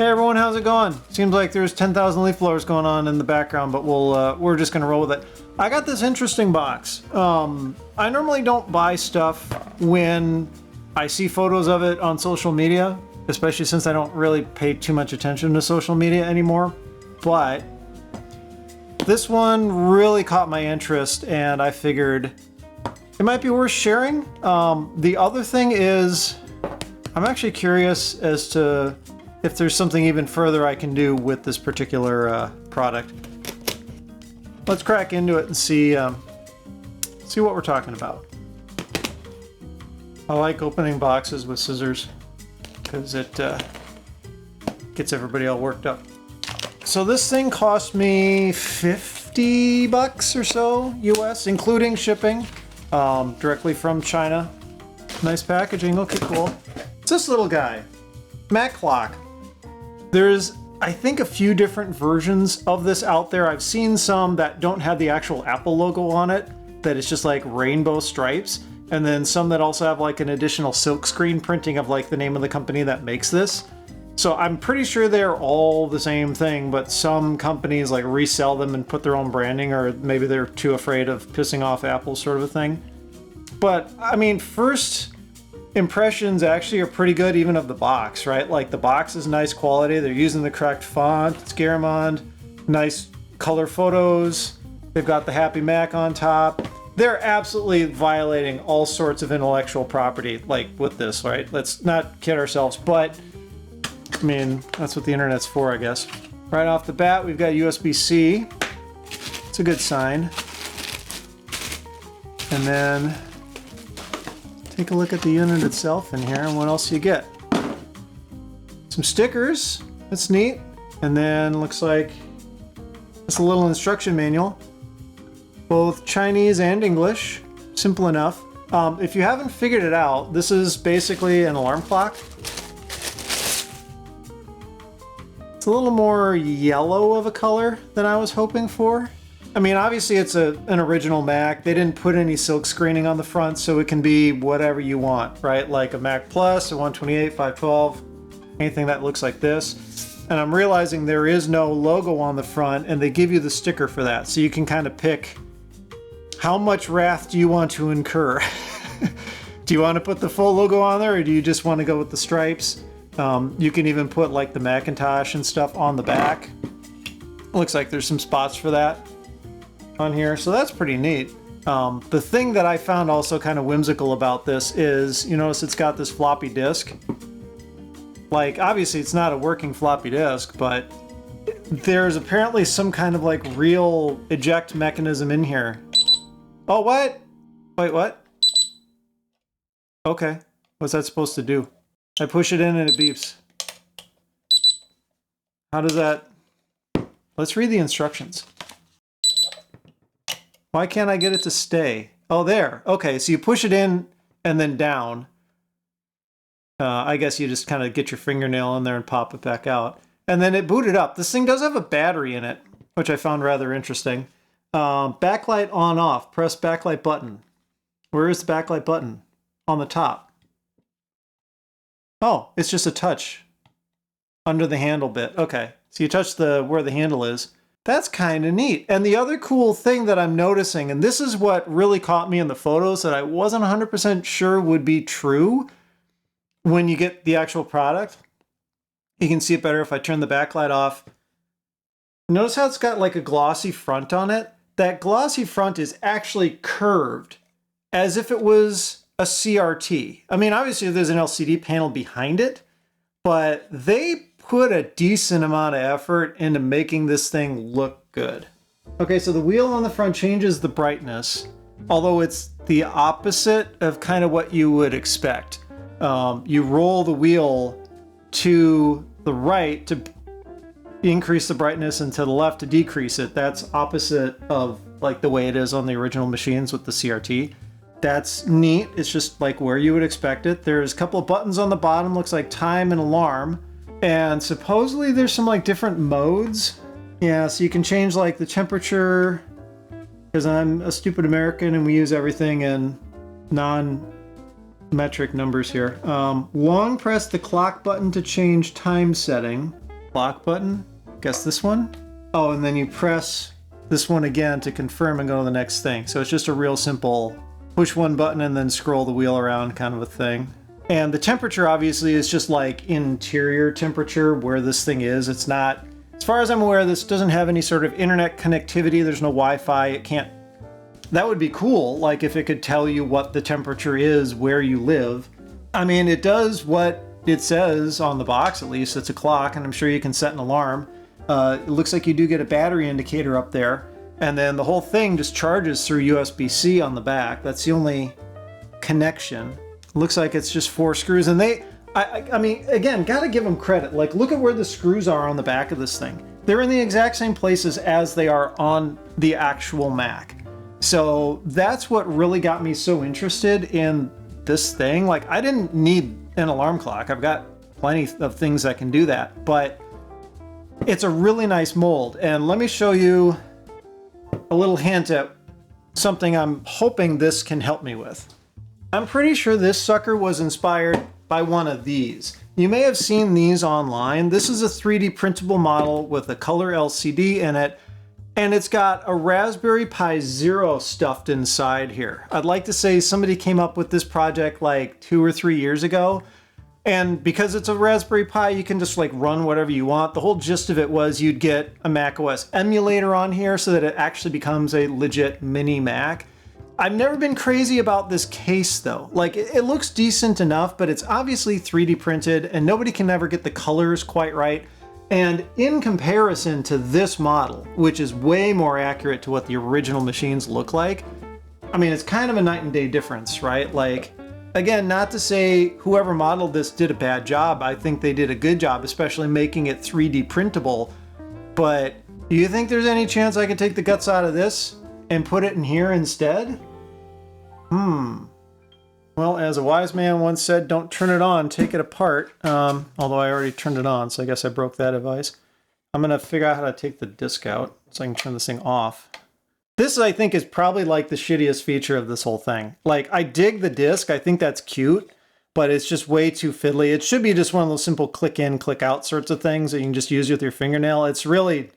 Hey everyone, how's it going? Seems like there's 10,000 leaf blowers going on in the background, but we're just gonna roll with it. I got this interesting box. I normally don't buy stuff when I see photos of it on social media, especially since I don't really pay too much attention to social media anymore. But this one really caught my interest, and I figured it might be worth sharing. The other thing is, I'm actually curious as to if there's something even further I can do with this particular product. Let's crack into it and see what we're talking about. I like opening boxes with scissors because it gets everybody all worked up. So this thing cost me 50 bucks or so US, including shipping, directly from China. Nice packaging, okay, cool. It's this little guy, Mac Clock. There's, I think, a few different versions of this out there. I've seen some that don't have the actual Apple logo on it, that it's just like rainbow stripes, and then some that also have like an additional silkscreen printing of like the name of the company that makes this. So I'm pretty sure they're all the same thing, but some companies like resell them and put their own branding, or maybe they're too afraid of pissing off Apple, sort of a thing. But I mean, first impressions actually are pretty good, even of the box, right? Like the box is nice quality. They're using the correct font. It's Garamond. Nice color photos. They've got the Happy Mac on top. They're absolutely violating all sorts of intellectual property, like with this, right? Let's not kid ourselves, but I mean, that's what the internet's for, I guess. Right off the bat, we've got USB-C. It's a good sign. And then take a look at the unit itself in here and what else you get. Some stickers, that's neat. And then looks like it's a little instruction manual, both Chinese and English, simple enough. If you haven't figured it out, this is basically an alarm clock. It's a little more yellow of a color than I was hoping for. I mean, obviously it's an original Mac. They didn't put any silk screening on the front, so it can be whatever you want, right? Like a Mac Plus, a 128, 512, anything that looks like this. And I'm realizing there is no logo on the front, and they give you the sticker for that. So you can kind of pick how much wrath do you want to incur. Do you want to put the full logo on there, or do you just want to go with the stripes? You can even put like the Macintosh and stuff on the back. Looks like there's some spots for that on here, so that's pretty neat. The thing that I found also kind of whimsical about this is, you notice it's got this floppy disk. Like, obviously it's not a working floppy disk, but there's apparently some kind of like real eject mechanism in here. Oh, what? Wait, what? Okay, what's that supposed to do? I push it in and it beeps. How does that... Let's read the instructions. Why can't I get it to stay? Oh, there. Okay, so you push it in and then down. I guess you just kind of get your fingernail in there and pop it back out. And then it booted up. This thing does have a battery in it, which I found rather interesting. Backlight on off. Press backlight button. Where is the backlight button? On the top. Oh, it's just a touch under the handle bit. Okay, so you touch where the handle is. That's kind of neat. And the other cool thing that I'm noticing, and this is what really caught me in the photos that I wasn't 100% sure would be true when you get the actual product. You can see it better if I turn the backlight off. Notice how it's got like a glossy front on it? That glossy front is actually curved as if it was a CRT. I mean, obviously there's an LCD panel behind it, but they put a decent amount of effort into making this thing look good. Okay, so the wheel on the front changes the brightness, although it's the opposite of kind of what you would expect. You roll the wheel to the right to increase the brightness and to the left to decrease it. That's opposite of like the way it is on the original machines with the CRT. That's neat. It's just like where you would expect it. There's a couple of buttons on the bottom, looks like time and alarm. And supposedly there's some like different modes. Yeah, so you can change like the temperature, because I'm a stupid American and we use everything in non-metric numbers here. Long press the clock button to change time setting. lock button. Guess this one? Oh, and then you press this one again to confirm and go to the next thing. So it's just a real simple push one button and then scroll the wheel around kind of a thing. And the temperature obviously is just like interior temperature where this thing is. It's not, as far as I'm aware, this doesn't have any sort of internet connectivity. There's no Wi-Fi. It can't, that would be cool. Like if it could tell you what the temperature is where you live. I mean, it does what it says on the box, at least. It's a clock, and I'm sure you can set an alarm. It looks like you do get a battery indicator up there, and then the whole thing just charges through USB-C on the back. That's the only connection. It looks like it's just 4 screws, and I mean, again, gotta give them credit. Like, look at where the screws are on the back of this thing. They're in the exact same places as they are on the actual Mac. So that's what really got me so interested in this thing. Like, I didn't need an alarm clock. I've got plenty of things that can do that, but it's a really nice mold. And let me show you a little hint at something I'm hoping this can help me with. I'm pretty sure this sucker was inspired by one of these. You may have seen these online. This is a 3D printable model with a color LCD in it, and it's got a Raspberry Pi Zero stuffed inside here. I'd like to say somebody came up with this project like 2 or 3 years ago. And because it's a Raspberry Pi, you can just like run whatever you want. The whole gist of it was you'd get a macOS emulator on here so that it actually becomes a legit mini Mac. I've never been crazy about this case though. Like it looks decent enough, but it's obviously 3D printed and nobody can ever get the colors quite right. And in comparison to this model, which is way more accurate to what the original machines look like, I mean, it's kind of a night and day difference, right? Like, again, not to say whoever modeled this did a bad job. I think they did a good job, especially making it 3D printable. But do you think there's any chance I could take the guts out of this and put it in here instead? Well, as a wise man once said, don't turn it on, take it apart. Although I already turned it on, so I guess I broke that advice. I'm gonna figure out how to take the disc out so I can turn this thing off. This, I think, is probably like the shittiest feature of this whole thing. Like, I dig the disc, I think that's cute, but it's just way too fiddly. It should be just one of those simple click in, click out sorts of things that you can just use with your fingernail. It's really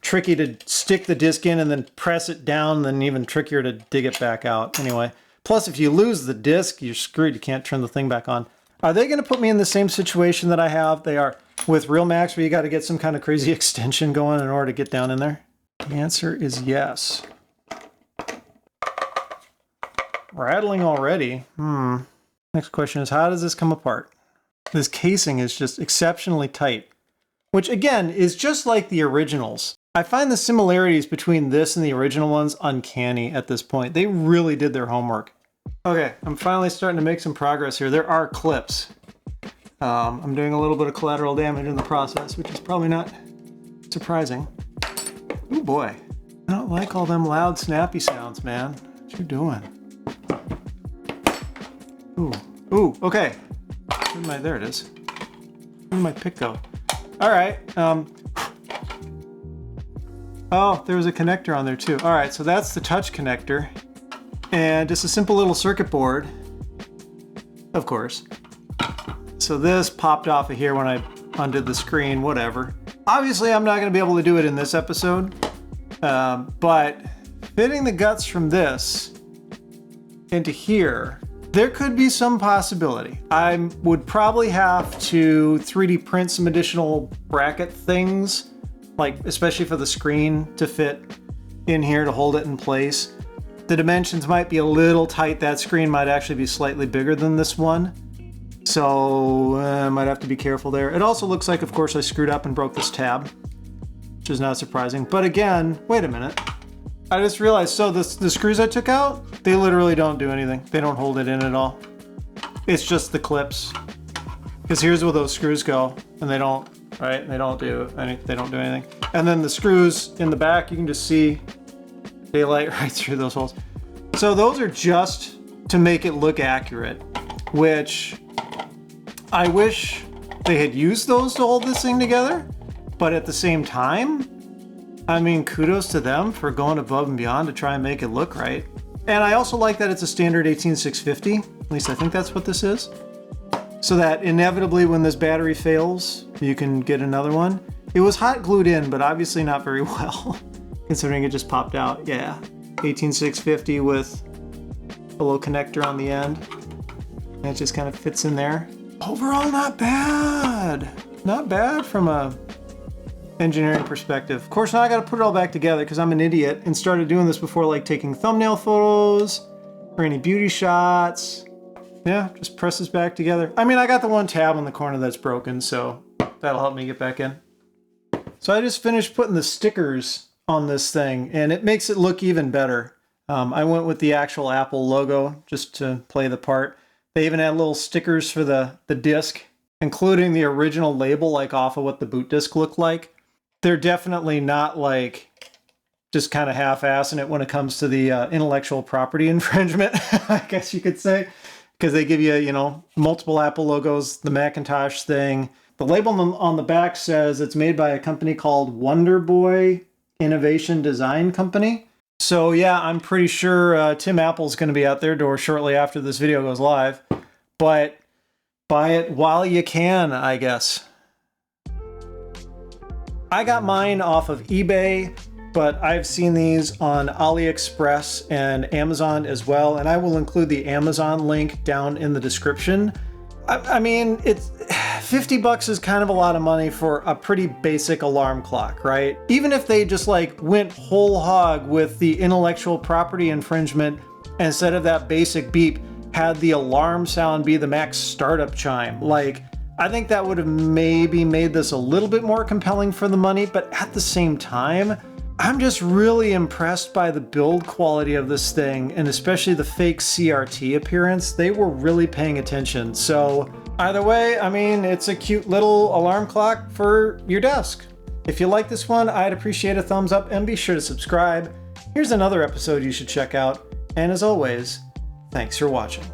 tricky to stick the disc in and then press it down, and then even trickier to dig it back out. Anyway, plus if you lose the disc, you're screwed. You can't turn the thing back on. Are they going to put me in the same situation that I have? They are with Real Macs, where you got to get some kind of crazy extension going in order to get down in there? The answer is yes. Rattling already. Next question is, how does this come apart? This casing is just exceptionally tight, which again is just like the originals. I find the similarities between this and the original ones uncanny at this point. They really did their homework. Okay, I'm finally starting to make some progress here. There are clips. I'm doing a little bit of collateral damage in the process, which is probably not surprising. Oh boy, I don't like all them loud snappy sounds, man. What you doing? Ooh, okay. There it is. Where did my pick go? All right. Oh, there was a connector on there too. All right, so that's the touch connector. And just a simple little circuit board, of course. So this popped off of here when I undid the screen, whatever. Obviously, I'm not going to be able to do it in this episode, but fitting the guts from this into here, there could be some possibility. I would probably have to 3D print some additional bracket things, like especially for the screen to fit in here to hold it in place. The dimensions might be a little tight. That screen might actually be slightly bigger than this one. So I might have to be careful there. It also looks like, of course, I screwed up and broke this tab, which is not surprising. But again, wait a minute. I just realized, so the screws I took out, they literally don't do anything. They don't hold it in at all. It's just the clips. Because here's where those screws go, and they don't, right? They don't do anything. And then the screws in the back, you can just see daylight right through those holes. So those are just to make it look accurate, which I wish they had used those to hold this thing together. But at the same time, I mean, kudos to them for going above and beyond to try and make it look right. And I also like that it's a standard 18650. At least I think that's what this is. So that inevitably when this battery fails, you can get another one. It was hot glued in, but obviously not very well, considering it just popped out. Yeah, 18650 with a little connector on the end. And it just kind of fits in there. Overall, not bad. Not bad from a engineering perspective. Of course, now I got to put it all back together because I'm an idiot and started doing this before, like taking thumbnail photos or any beauty shots. Yeah, just press this back together. I mean, I got the one tab on the corner that's broken, so that'll help me get back in. So I just finished putting the stickers on this thing, and it makes it look even better. I went with the actual Apple logo just to play the part. They even had little stickers for the disc, including the original label, like off of what the boot disc looked like. They're definitely not like just kind of half-assing it when it comes to the intellectual property infringement, I guess you could say, because they give you, you know, multiple Apple logos, the Macintosh thing. The label on the back says it's made by a company called Wonderboy Innovation Design Company. So yeah, I'm pretty sure Tim Apple's going to be out their door shortly after this video goes live. But buy it while you can, I guess. I got mine off of eBay, but I've seen these on AliExpress and Amazon as well, and I will include the Amazon link down in the description. I mean, it's $50 is kind of a lot of money for a pretty basic alarm clock, right? Even if they just like went whole hog with the intellectual property infringement, instead of that basic beep, had the alarm sound be the Mac startup chime. Like, I think that would have maybe made this a little bit more compelling for the money, but at the same time, I'm just really impressed by the build quality of this thing, and especially the fake CRT appearance. They were really paying attention. So either way, I mean, it's a cute little alarm clock for your desk. If you like this one, I'd appreciate a thumbs up and be sure to subscribe. Here's another episode you should check out. And as always, thanks for watching.